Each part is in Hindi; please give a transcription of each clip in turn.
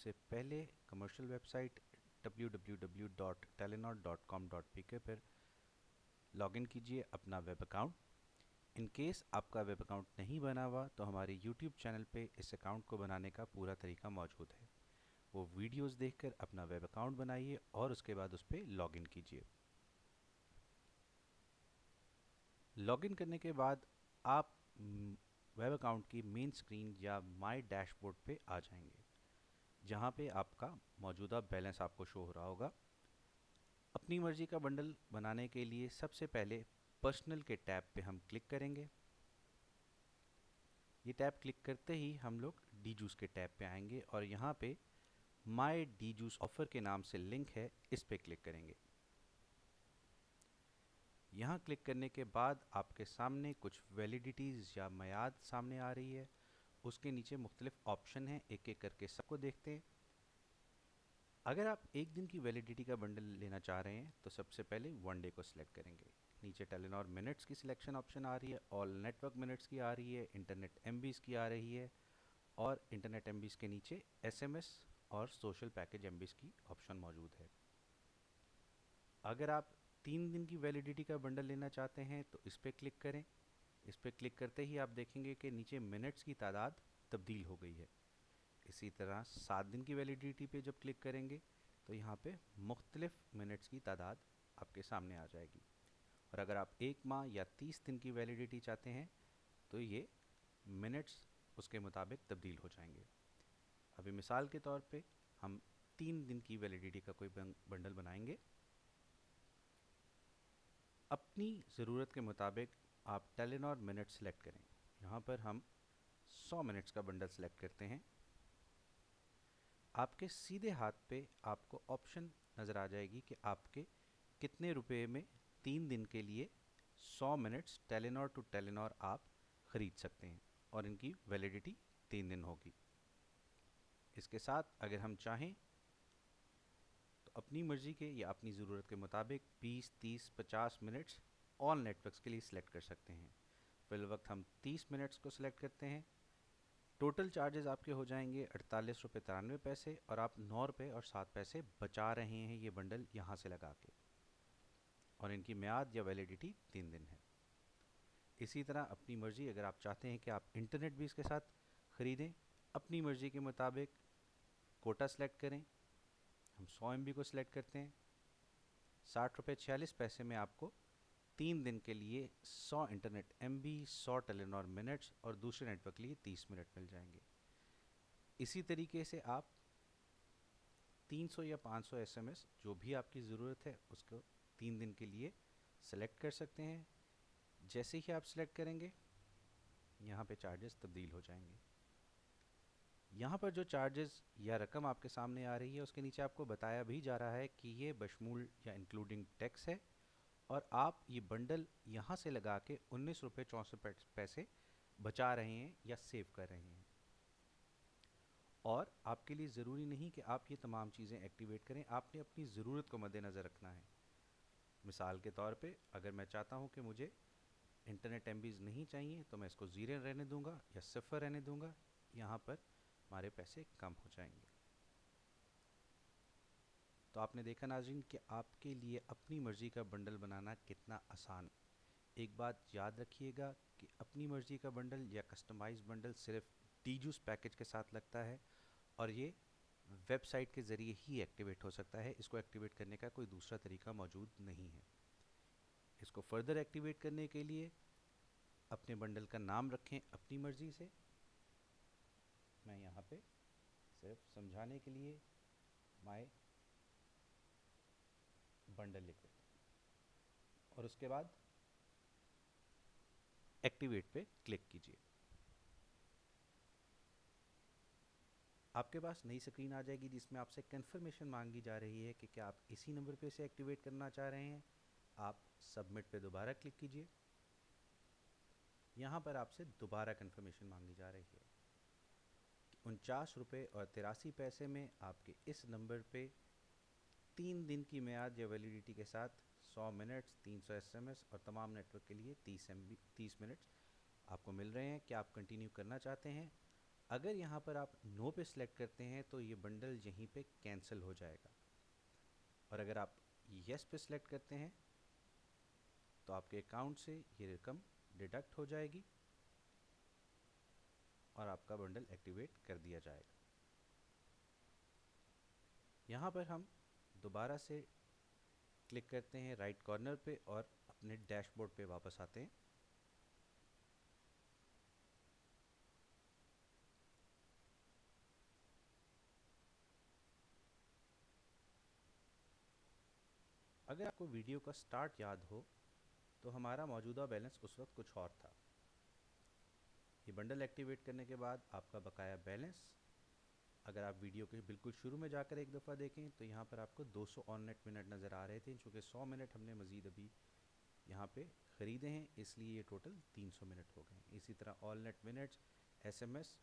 सबसे पहले कमर्शियल वेबसाइट www.telenor.com.pk पर लॉगिन कीजिए अपना वेब अकाउंट। इन केस आपका वेब अकाउंट नहीं बना हुआ तो हमारे यूट्यूब चैनल पे इस अकाउंट को बनाने का पूरा तरीका मौजूद है। वो वीडियोस देखकर अपना वेब अकाउंट बनाइए और उसके बाद उस पर लॉगिन कीजिए। लॉगिन करने के बाद आप वेब अकाउंट की मेन स्क्रीन या माय डैशबोर्ड पे आ जाएंगे, जहाँ पे आपका मौजूदा बैलेंस आपको शो हो रहा होगा। अपनी मर्जी का बंडल बनाने के लिए सबसे पहले पर्सनल के टैब पे हम क्लिक करेंगे। ये टैब क्लिक करते ही हम लोग डी जूस के टैब पे आएंगे और यहाँ पे माय डी जूस ऑफर के नाम से लिंक है, इस पे क्लिक करेंगे। यहाँ क्लिक करने के बाद आपके सामने कुछ वैलिडिटीज़ या मियाद सामने आ रही है। उसके नीचे मुख्तलिफ ऑप्शन हैं, एक एक करके सबको देखते हैं। अगर आप एक दिन की वैलिडिटी का बंडल लेना चाह रहे हैं तो सबसे पहले वन डे को सिलेक्ट करेंगे। नीचे टेलीनॉर मिनट्स की सिलेक्शन ऑप्शन आ रही है, ऑल नेटवर्क मिनट्स की आ रही है, इंटरनेट एमबीज़ की आ रही है और इंटरनेट एमबीज़ के नीचे एसएमएस और सोशल पैकेज एमबीज़ की ऑप्शन मौजूद है। अगर आप 3 दिन की वैलिडिटी का बंडल लेना चाहते हैं तो इस पर क्लिक करें। इस पर क्लिक करते ही आप देखेंगे कि नीचे मिनट्स की तादाद तब्दील हो गई है। इसी तरह 7 दिन की वैलिडिटी पे जब क्लिक करेंगे तो यहाँ पे मुख्तलिफ मिनट्स की तादाद आपके सामने आ जाएगी। और अगर आप 1 माह या 30 दिन की वैलिडिटी चाहते हैं तो ये मिनट्स उसके मुताबिक तब्दील हो जाएंगे। अभी मिसाल के तौर पे हम 3 दिन की वैलिडिटी का कोई बंडल बनाएंगे। अपनी ज़रूरत के मुताबिक आप टेलीनॉर मिनट सेलेक्ट करें। यहाँ पर हम 100 मिनट्स का बंडल सेलेक्ट करते हैं। आपके सीधे हाथ पे आपको ऑप्शन नज़र आ जाएगी कि आपके कितने रुपए में 3 दिन के लिए 100 मिनट्स टेलीनॉर टू टेलीनॉर आप ख़रीद सकते हैं और इनकी वैलिडिटी 3 दिन होगी। इसके साथ अगर हम चाहें तो अपनी मर्ज़ी के या अपनी ज़रूरत के मुताबिक 20, 30, 50 मिनट्स ऑल नेटवर्क्स के लिए सिलेक्ट कर सकते हैं। फिलवक्त हम 30 मिनट्स को सिलेक्ट करते हैं। टोटल चार्जेस आपके हो जाएंगे 48 रुपये 93 पैसे और आप 9 रुपये और 7 पैसे बचा रहे हैं ये बंडल यहाँ से लगा के, और इनकी म्याद या वैलिडिटी 3 दिन है। इसी तरह अपनी मर्ज़ी, अगर आप चाहते हैं कि आप इंटरनेट भी इसके साथ ख़रीदें, अपनी मर्ज़ी के मुताबिक कोटा सेलेक्ट करें। हम 100 MB को सिलेक्ट करते हैं। 60 रुपये 46 पैसे में आपको 3 दिन के लिए 100 इंटरनेट MB, 100 टेलीनॉर मिनट्स और दूसरे नेटवर्क के लिए 30 मिनट मिल जाएंगे। इसी तरीके से आप 300 या 500 SMS जो भी आपकी ज़रूरत है उसको 3 दिन के लिए सेलेक्ट कर सकते हैं। जैसे ही आप सेलेक्ट करेंगे यहाँ पे चार्जेस तब्दील हो जाएंगे। यहाँ पर जो चार्जेस या रकम आपके सामने आ रही है उसके नीचे आपको बताया भी जा रहा है कि ये बशमूल या इंक्लूडिंग टैक्स है और आप ये बंडल यहाँ से लगा के 19 रुपये 64 पैसे बचा रहे हैं या सेव कर रहे हैं। और आपके लिए ज़रूरी नहीं कि आप ये तमाम चीज़ें एक्टिवेट करें, आपने अपनी ज़रूरत को मद्देनज़र रखना है। मिसाल के तौर पे अगर मैं चाहता हूँ कि मुझे इंटरनेट एमबीज़ नहीं चाहिए तो मैं इसको 0 रहने दूंगा या 0 रहने दूंगा। यहाँ पर हमारे पैसे कम हो जाएंगे। तो आपने देखा नाज़रीन कि आपके लिए अपनी मर्ज़ी का बंडल बनाना कितना आसान। एक बात याद रखिएगा कि अपनी मर्ज़ी का बंडल या कस्टमाइज बंडल सिर्फ डीजूस पैकेज के साथ लगता है और ये वेबसाइट के ज़रिए ही एक्टिवेट हो सकता है। इसको एक्टिवेट करने का कोई दूसरा तरीका मौजूद नहीं है। इसको फर्दर एक्टिवेट करने के लिए अपने बंडल का नाम रखें अपनी मर्ज़ी से। मैं यहाँ पे सिर्फ समझाने के लिए माय बंडल लिख देता हूँ और उसके बाद एक्टिवेट पे क्लिक कीजिए। आपके पास नई स्क्रीन आ जाएगी जिसमें आपसे कंफर्मेशन मांगी जा रही है कि क्या आप इसी नंबर पे से एक्टिवेट करना चाह रहे हैं। आप सबमिट पे दोबारा क्लिक कीजिए। यहाँ पर आपसे दोबारा कंफर्मेशन मांगी जा रही है। 49 रुपये 83 पैसे में आपके इस नंबर पे 3 दिन की म्याद या वैलिडिटी के साथ 100 मिनट्स, 300 SMS और तमाम नेटवर्क के लिए 30 मिनट्स आपको मिल रहे हैं। क्या आप कंटिन्यू करना चाहते हैं? अगर यहाँ पर आप नो पे सिलेक्ट करते हैं तो ये बंडल यहीं पे कैंसिल हो जाएगा, और अगर आप यस पे सिलेक्ट करते हैं तो आपके अकाउंट से ये रकम डिडक्ट हो जाएगी और आपका बंडल एक्टिवेट कर दिया जाएगा। यहाँ पर हम दोबारा से क्लिक करते हैं राइट कॉर्नर पे और अपने डैशबोर्ड पे वापस आते हैं। अगर आपको वीडियो का स्टार्ट याद हो तो हमारा मौजूदा बैलेंस उस वक्त कुछ और था। ये बंडल एक्टिवेट करने के बाद आपका बकाया बैलेंस, अगर आप वीडियो के बिल्कुल शुरू में जाकर एक दफ़ा देखें तो यहाँ पर आपको 200 ऑन नेट मिनट नज़र आ रहे थे, चूँकि 100 मिनट हमने मज़ीद अभी यहाँ पे ख़रीदे हैं इसलिए ये टोटल 300 मिनट हो गए हैं। इसी तरह ऑल नेट मिनट्स, SMS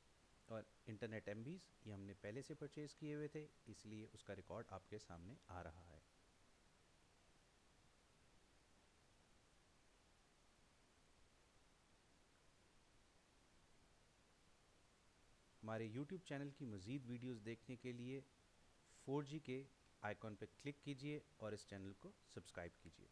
और इंटरनेट MBs ये हमने पहले से परचेज़ किए हुए थे, इसलिए उसका रिकॉर्ड आपके सामने आ रहा है। हमारे YouTube चैनल की मज़ीद वीडियोस देखने के लिए 4G के आइकॉन पर क्लिक कीजिए और इस चैनल को सब्सक्राइब कीजिए।